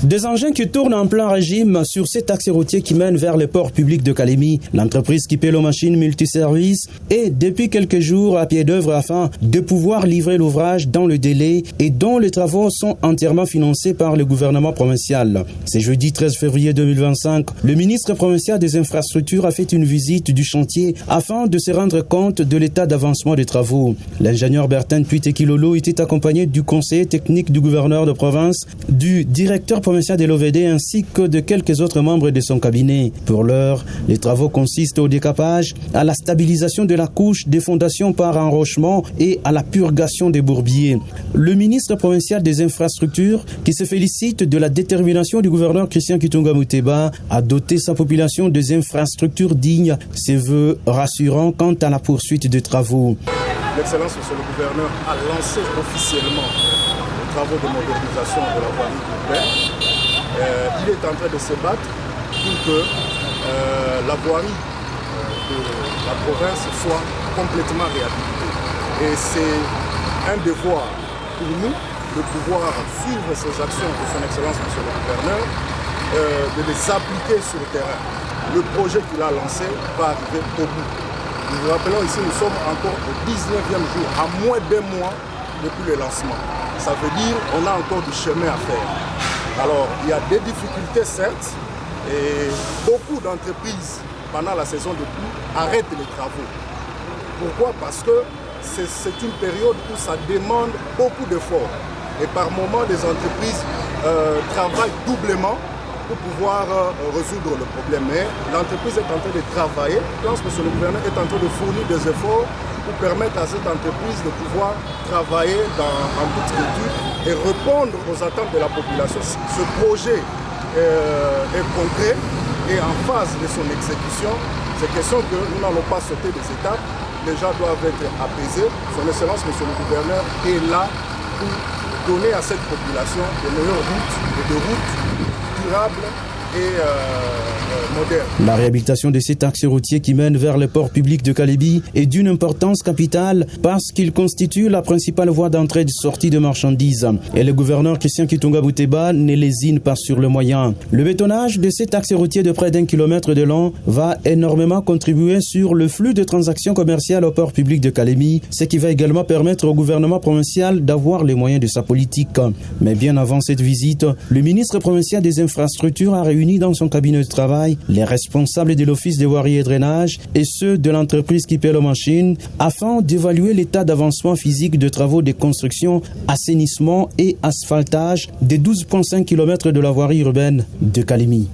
Des engins qui tournent en plein régime sur cet axe routier qui mène vers le port public de Kalemi. L'entreprise Kipelo Machine Multiservice est depuis quelques jours à pied d'œuvre afin de pouvoir livrer l'ouvrage dans le délai et dont les travaux sont entièrement financés par le gouvernement provincial. C'est jeudi 13 février 2025. Le ministre provincial des infrastructures a fait une visite du chantier afin de se rendre compte de l'état d'avancement des travaux. L'ingénieur Bertin Puitekilolo était accompagné du conseiller technique du gouverneur de province, du directeur provincial de l'OVD ainsi que de quelques autres membres de son cabinet. Pour l'heure, les travaux consistent au décapage, à la stabilisation de la couche des fondations par enrochement et à la purgation des bourbiers. Le ministre provincial des infrastructures, qui se félicite de la détermination du gouverneur Christian Kitunga Muteba à doter sa population des infrastructures dignes, se veut rassurant quant à la poursuite des travaux. L'Excellence, monsieur le gouverneur, a lancé officiellement les travaux de modernisation de la voirie urbaine. Il est en train de se battre pour que la voirie de la province soit complètement réhabilitée. Et c'est un devoir pour nous de pouvoir suivre ces actions de son Excellence, monsieur le gouverneur, de les appliquer sur le terrain. Le projet qu'il a lancé va arriver au bout. Nous vous rappelons ici, nous sommes encore au 19e jour, à moins d'un mois depuis le lancement. Ça veut dire qu'on a encore du chemin à faire. Alors, il y a des difficultés, certes, et beaucoup d'entreprises, pendant la saison de pluie, arrêtent les travaux. Pourquoi? Parce que c'est une période où ça demande beaucoup d'efforts. Et par moment, les entreprises travaillent doublement pour pouvoir résoudre le problème. Mais l'entreprise est en train de travailler. Je pense que le gouvernement est en train de fournir des efforts pour permettre à cette entreprise de pouvoir travailler en toute quiétude et répondre aux attentes de la population. Ce projet est concret et en phase de son exécution. C'est question que nous n'allons pas sauter des étapes. Les gens doivent être apaisés. Son Excellence, monsieur le gouverneur, est là pour donner à cette population de meilleures routes et de routes durables et moderne. La réhabilitation de cet axe routier qui mène vers le port public de Kalemi est d'une importance capitale parce qu'il constitue la principale voie d'entrée et de sortie de marchandises. Et le gouverneur Christian Kitunga Muteba ne lésine pas sur le moyen. Le bétonnage de cet axe routier de près d'1 kilomètre de long va énormément contribuer sur le flux de transactions commerciales au port public de Kalemi, ce qui va également permettre au gouvernement provincial d'avoir les moyens de sa politique. Mais bien avant cette visite, le ministre provincial des infrastructures a réuni dans son cabinet de travail les responsables de l'office de voirie et drainage et ceux de l'entreprise Kipelo Machine afin d'évaluer l'état d'avancement physique de travaux de construction, assainissement et asphaltage des 12,5 km de la voirie urbaine de Kalemi.